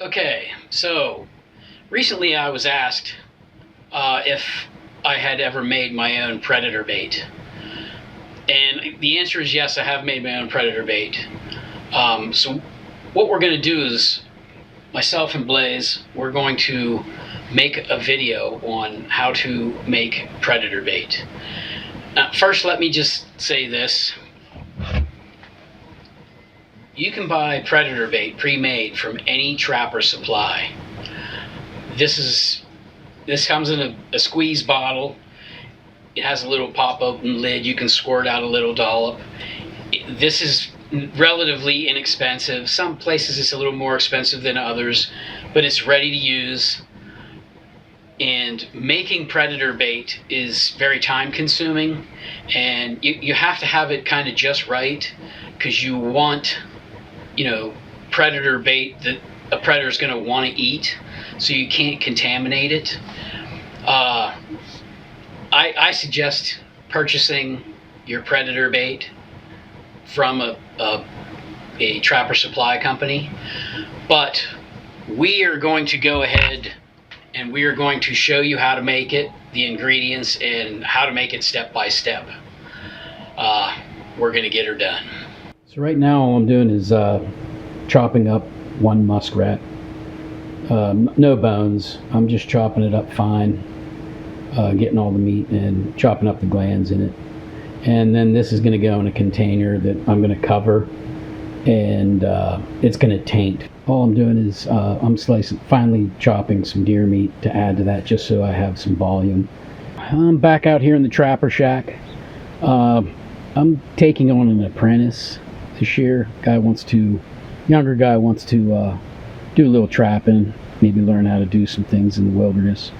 Okay, so recently I was asked if I had ever made my own predator bait. And the answer is yes, I have made my own predator bait. So what we're going to do is, myself and Blaze, we're going to make a video on how to make predator bait. First, let me just say this. You can buy predator bait pre-made from any Trapper Supply. This comes in a squeeze bottle. It has a little pop-open lid. You can squirt out a little dollop. This is relatively inexpensive. Some places it's a little more expensive than others, but it's ready to use. And making predator bait is very time consuming, and you have to have it kind of just right, because you want, predator bait that a predator is going to want to eat, so you can't contaminate it. I suggest purchasing your predator bait from a Trapper Supply company, but we are going to go ahead and we are going to show you how to make it, the ingredients, and how to make it step by step. We're going to get her done. So right now all I'm doing is chopping up one muskrat. No bones. I'm just chopping it up fine, getting all the meat and chopping up the glands in it. And then this is going to go in a container that I'm going to cover, and it's going to taint. All I'm doing is I'm finely chopping some deer meat to add to that, just so I have some volume. I'm back out here in the Trapper Shack. I'm taking on an apprentice this year. Younger guy wants to do a little trapping, maybe learn how to do some things in the wilderness.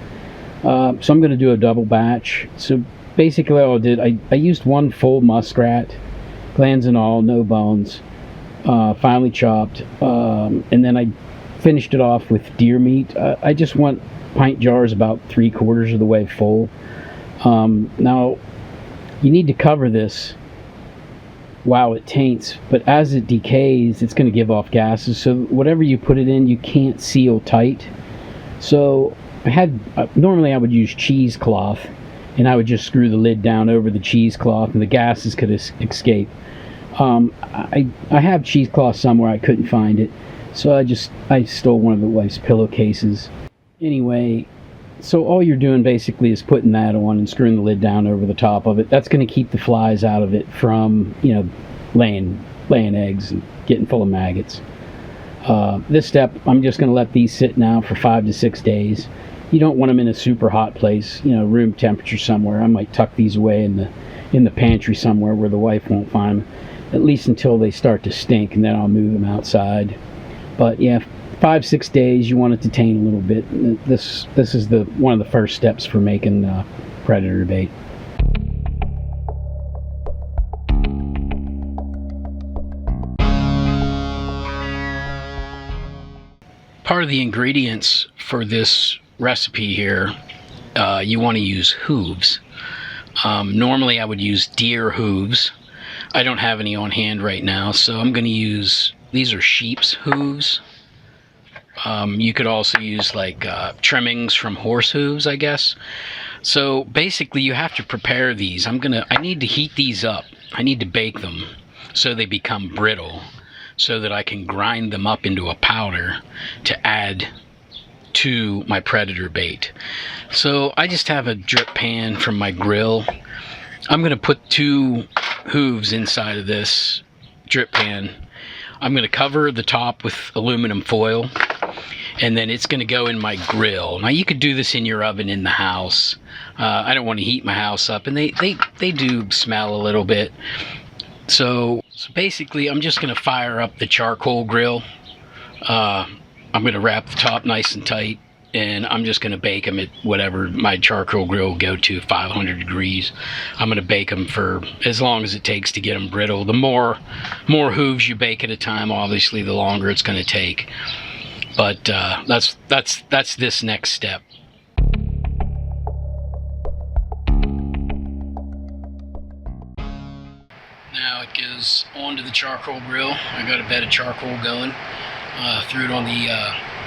So I'm going to do a double batch. So basically all I did, I used one full muskrat, glands and all, no bones, finely chopped, and then I finished it off with deer meat. I just want pint jars about 3/4 of the way full. Now you need to cover this while it taints, but as it decays it's going to give off gases, so whatever you put it in, you can't seal tight. So normally I would use cheesecloth, and I would just screw the lid down over the cheesecloth and the gases could escape. I have cheesecloth somewhere, I couldn't find it, so I stole one of the wife's pillowcases. Anyway, so all you're doing basically is putting that on and screwing the lid down over the top of it. That's going to keep the flies out of it from, laying eggs and getting full of maggots. This step, I'm just going to let these sit now for 5 to 6 days. You don't want them in a super hot place, room temperature somewhere. I might tuck these away in the pantry somewhere where the wife won't find them, at least until they start to stink, and then I'll move them outside. But yeah, 5-6 days, you want it to taint a little bit. This is one of the first steps for making predator bait. Part of the ingredients for this recipe here, you want to use hooves. Normally I would use deer hooves. I don't have any on hand right now, so I'm going to use, these are sheep's hooves. You could also use trimmings from horse hooves, I guess. So basically you have to prepare these. I need to heat these up. I need to bake them so they become brittle, so that I can grind them up into a powder to add to my predator bait. So I just have a drip pan from my grill. I'm going to put 2 hooves inside of this drip pan. I'm going to cover the top with aluminum foil, and then it's going to go in my grill. Now you could do this in your oven in the house. I don't want to heat my house up, and they do smell a little bit. So basically I'm just going to fire up the charcoal grill. I'm going to wrap the top nice and tight, and I'm just going to bake them at whatever my charcoal grill will go to, 500 degrees. I'm going to bake them for as long as it takes to get them brittle. The more hooves you bake at a time, obviously the longer it's going to take. But that's this next step. Now it goes onto the charcoal grill. I got a bed of charcoal going. Threw it on the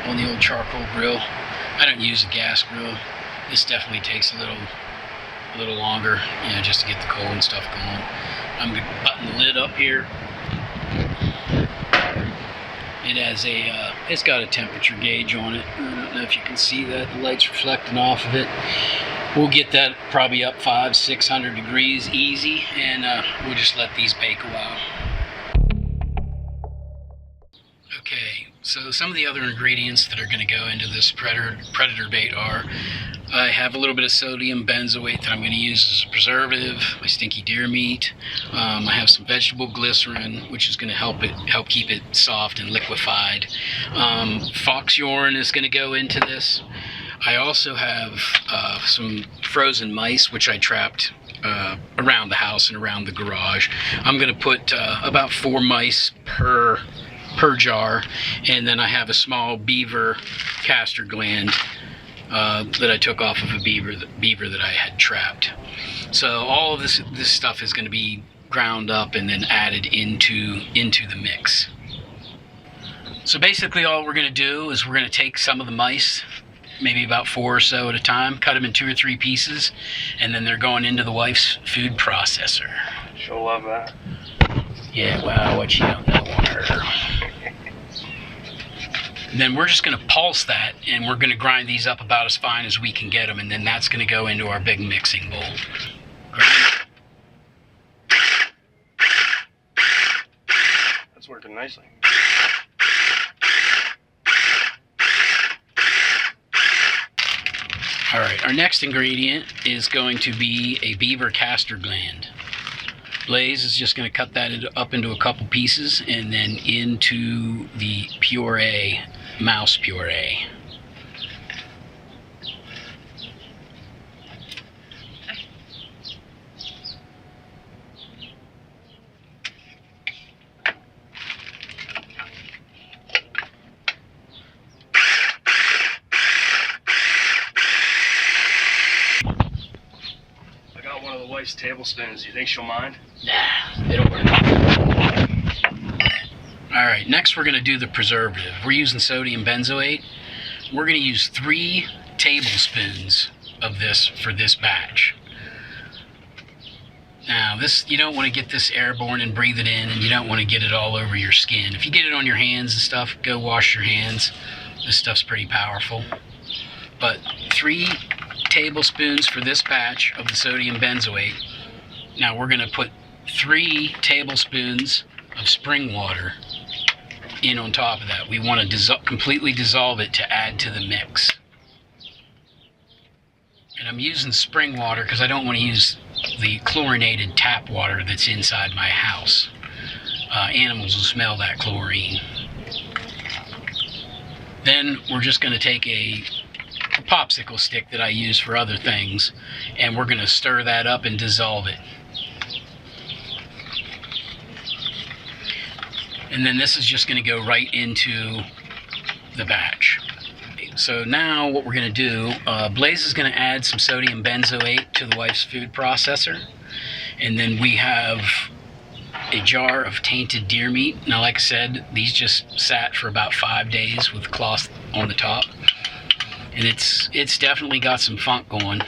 on the old charcoal grill. I don't use a gas grill. This definitely takes a little longer, you know, just to get the coal and stuff going. I'm going to button the lid up here. It has it's got a temperature gauge on it. I don't know if you can see that. The light's reflecting off of it. We'll get that probably up 500-600 degrees easy, and we'll just let these bake a while. Okay, so some of the other ingredients that are going to go into this predator bait are, I have a little bit of sodium benzoate that I'm going to use as a preservative, my stinky deer meat. I have some vegetable glycerin, which is going to help keep it soft and liquefied. Fox urine is going to go into this. I also have some frozen mice, which I trapped around the house and around the garage. I'm going to put about 4 mice per jar, and then I have a small beaver castor gland that I took off of a beaver that I had trapped. So all of this stuff is going to be ground up and then added into the mix. So basically all we're going to do is we're going to take some of the mice, maybe about 4 or so at a time, cut them in 2 or 3 pieces, and then they're going into the wife's food processor. She'll love that. Yeah, wow, what you don't know on her. Then we're just going to pulse that, and we're going to grind these up about as fine as we can get them, and then that's going to go into our big mixing bowl. That's working nicely. All right, our next ingredient is going to be a beaver castor gland. Blaze is just going to cut that up into a couple pieces and then into the puree, mouse puree. One of the wife's tablespoons. You think she'll mind? Nah, it'll work. Alright, next we're going to do the preservative. We're using sodium benzoate. We're going to use 3 tablespoons of this for this batch. Now, you don't want to get this airborne and breathe it in, and you don't want to get it all over your skin. If you get it on your hands and stuff, go wash your hands. This stuff's pretty powerful. But 3 tablespoons for this batch of the sodium benzoate. Now we're going to put 3 tablespoons of spring water in on top of that. We want to completely dissolve it to add to the mix. And I'm using spring water because I don't want to use the chlorinated tap water that's inside my house. Animals will smell that chlorine. Then we're just going to take a popsicle stick that I use for other things, and we're going to stir that up and dissolve it. And then this is just going to go right into the batch. So now what we're going to do, Blaze is going to add some sodium benzoate to the wife's food processor, and then we have a jar of tainted deer meat. Now like I said, these just sat for about 5 days with cloth on the top. And it's definitely got some funk going.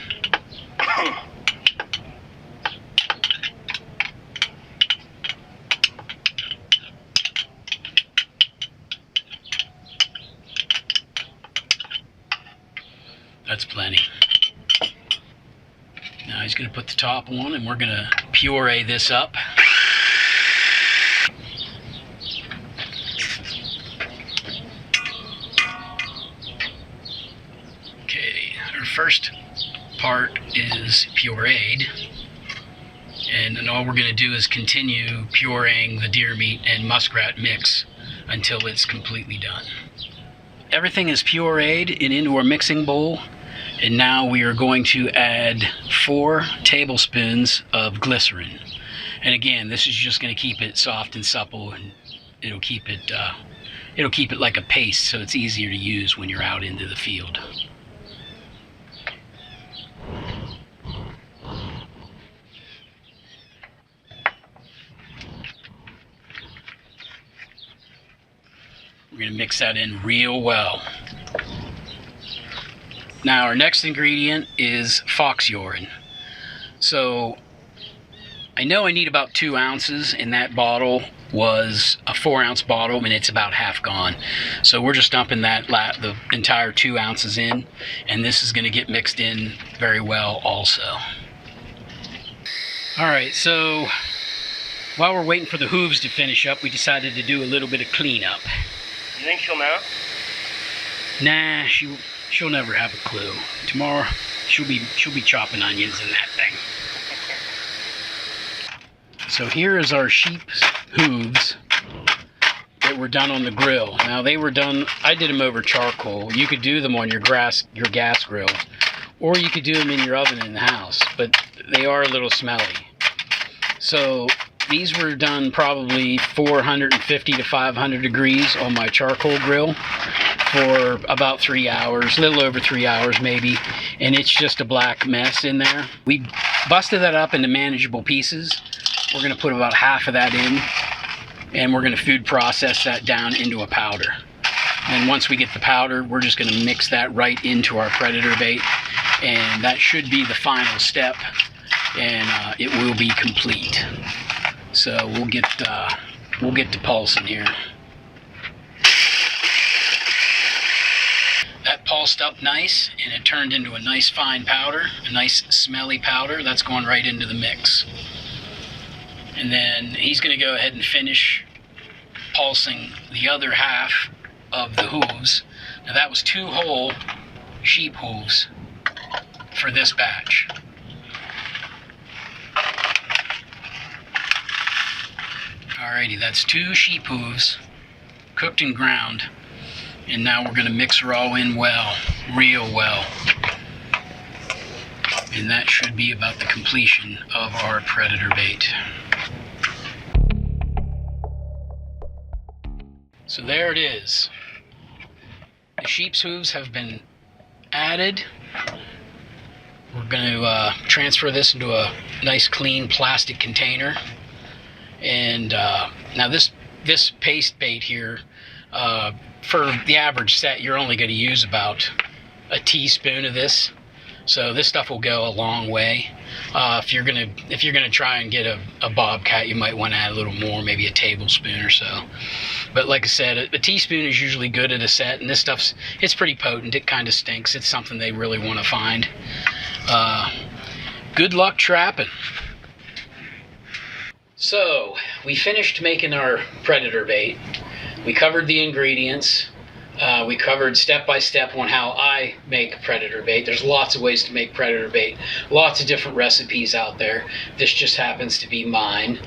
That's plenty. Now he's going to put the top on, and we're going to puree this up. First part is pureed, and then all we're going to do is continue pureeing the deer meat and muskrat mix until it's completely done. Everything is pureed and into our mixing bowl, and now we are going to add 4 tablespoons of glycerin. And again, this is just going to keep it soft and supple, and it'll keep it like a paste, so it's easier to use when you're out into the field. We're going to mix that in real well. Now our next ingredient is fox urine. So I know I need about 2 ounces, and that bottle was a 4-ounce bottle, and it's about half gone. So we're just dumping the entire 2 ounces in, and this is going to get mixed in very well also. All right, so while we're waiting for the hooves to finish up, we decided to do a little bit of cleanup. You think she'll know? Nah, she'll never have a clue. Tomorrow she'll be chopping onions in that thing. So here is our sheep's hooves that were done on the grill. Now they were done, I did them over charcoal. You could do them on your gas grill, or you could do them in your oven in the house, but they are a little smelly. So these were done probably 450 to 500 degrees on my charcoal grill for about 3 hours, a little over 3 hours maybe, and it's just a black mess in there. We busted that up into manageable pieces. We're going to put about half of that in, and we're going to food process that down into a powder. And once we get the powder, we're just going to mix that right into our predator bait, and that should be the final step, and it will be complete. So we'll get to pulsing here. That pulsed up nice, and it turned into a nice fine powder, a nice smelly powder. That's going right into the mix. And then he's going to go ahead and finish pulsing the other half of the hooves. Now that was 2 whole sheep hooves for this batch. Alrighty, that's 2 sheep hooves cooked and ground. And now we're going to mix her all in well, real well. And that should be about the completion of our predator bait. So there it is. The sheep's hooves have been added. We're going to transfer this into a nice clean plastic container. And now this paste bait here, for the average set, you're only going to use about a teaspoon of this. So this stuff will go a long way. If you're gonna try and get a bobcat, you might want to add a little more, maybe a tablespoon or so. But like I said, a teaspoon is usually good at a set, and this it's pretty potent. It kind of stinks. It's something they really want to find. Good luck trapping. So we finished making our predator bait. We covered the ingredients. We covered step by step on how I make predator bait. There's lots of ways to make predator bait, lots of different recipes out there. This just happens to be mine.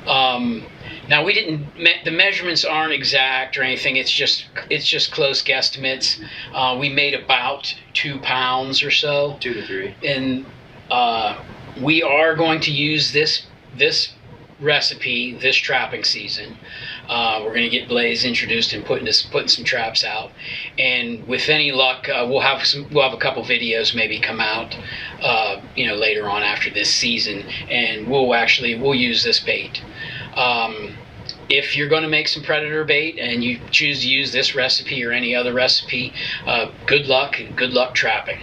Now the measurements aren't exact or anything. It's just close guesstimates. We made about 2 pounds or so. 2 to 3. And we are going to use this recipe this trapping season. We're going to get Blaze introduced and putting some traps out, and with any luck, we'll have a couple videos maybe come out, later on after this season, and we'll use this bait. If you're going to make some predator bait and you choose to use this recipe or any other recipe, good luck and good luck trapping.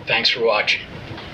Thanks for watching.